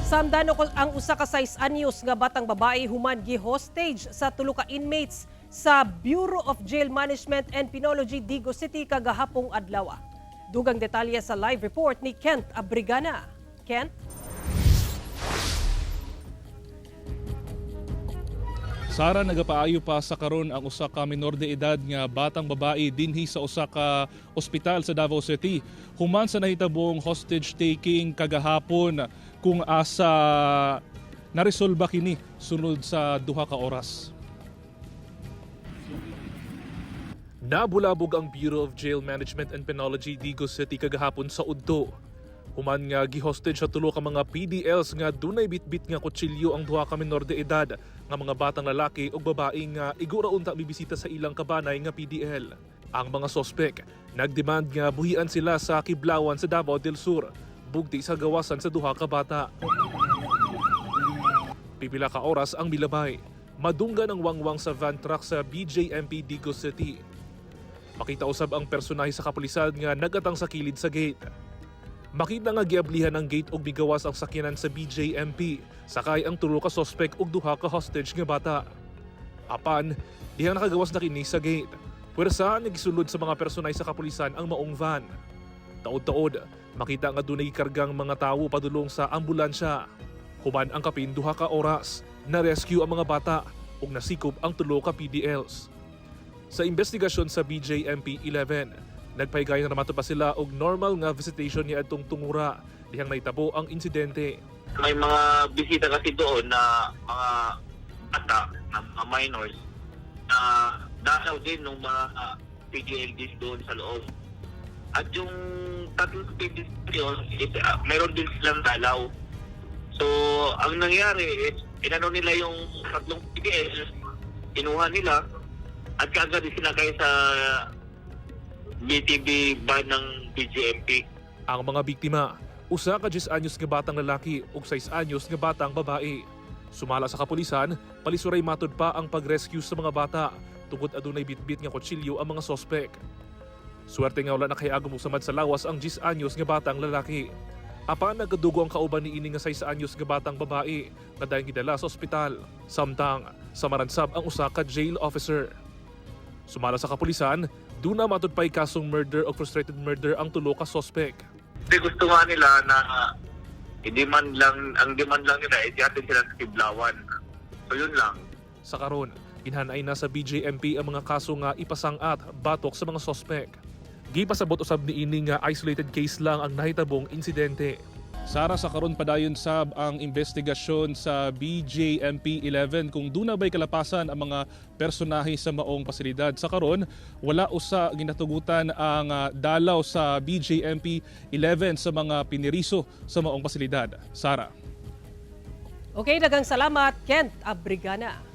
Samdano ko ang usa ka 6 anyos nga batang babae human gi-hostage sa tulo ka inmates sa Bureau of Jail Management and Penology, Digos City kagahapong adlaw. Dugang detalye sa live report ni Kent Abrigana. Kent? Sara, nagapaayo pa sa karon ang usa ka minor de edad nga batang babae dinhi sa usa ka ospital sa Davao City. Human sa nahitabong hostage taking kagahapon kung asa naresolba kini sunod sa 2 ka oras. Nabulabog ang Bureau of Jail Management and Penology, Digos City kagahapon sa udto. Human nga gi-hostage sa tulo ka mga PDLs nga dunay bitbit nga kutsilyo ang 2 ka minor de edad nga mga batang lalaki ug babae nga igura unta bibisita sa ilang kabanay nga PDL. Ang mga sospek nagdemand nga buhian sila sa Kiblawan sa Davao del Sur, bugti sa gawasan sa 2 ka bata. Pipila ka oras ang milabay, madunggan ang wangwang sa van truck sa BJMP Digos City. Makita usab ang personahe sa kapulisan nga nagatang sa kilid sa gate. Makita nga giablihan ang gate ug bigawas ang sakyanan sa BJMP, sakay ang tulo ka sospek ug 2 ka hostage nga bata. Apan, diha nakagawas na kini sa gate. Puwersa nga gisulod sa mga personay sa kapulisan ang maong van. Taod-taod, makita nga dunay kargang mga tawo padulong sa ambulansya. Human ang kapin 2 ka oras, na-rescue ang mga bata ug nasikop ang tulo ka PDLs. Sa investigasyon sa BJMP 11, nagpahigayon na pa sila og normal nga visitation ni adtong tungura dihang naitabo ang insidente. May mga bisita kasi doon na mga bata, na mga minors na dalaw din ng mga PGLDs doon sa loob. At yung tatlong PGLDs yun, meron din silang dalaw. So, ang nangyari is, inano nila yung tatlong PGLs, inuha nila, at kaagad sinakay sa BTB ban ng BJMP. Ang mga biktima, usa ka 10 anyos nga batang lalaki ug 6 anyos nga batang babae. Sumala sa kapulisan, palisuray matod pa ang pag-rescue sa mga bata tungod adunay bitbit nga kutsilyo ang mga sospek. Swerte nga wala na kay agom usamad sa lawas ang 10 anyos nga batang lalaki. Apan nagadugo ang kauban ni ini nga 6 anyos nga batang babae nga dayang gidala sa ospital. Samtang sa maransab ang usa ka jail officer. Sumala sa kapulisan, duna matod pa'y kasong murder o frustrated murder ang tulo ka sospek. Hindi gusto nga nila na ang demand lang nila, ihatid sila sa Kiblawan. So yun lang. Sa karon, ginhanay na sa BJMP ang mga kaso nga ipasang-at batok sa mga sospek. Gipasabot usab ni ini nga isolated case lang ang nahitabong insidente. Sara, sa karon padayon sab ang investigasyon sa BJMP 11 kung duna ba'y kalapasan ang mga personahe sa maong pasilidad. Sa karon, wala usa ginatugutan ang dalaw sa BJMP 11 sa mga piniriso sa maong pasilidad. Sara. Okay, daghang salamat, Kent Abrigana.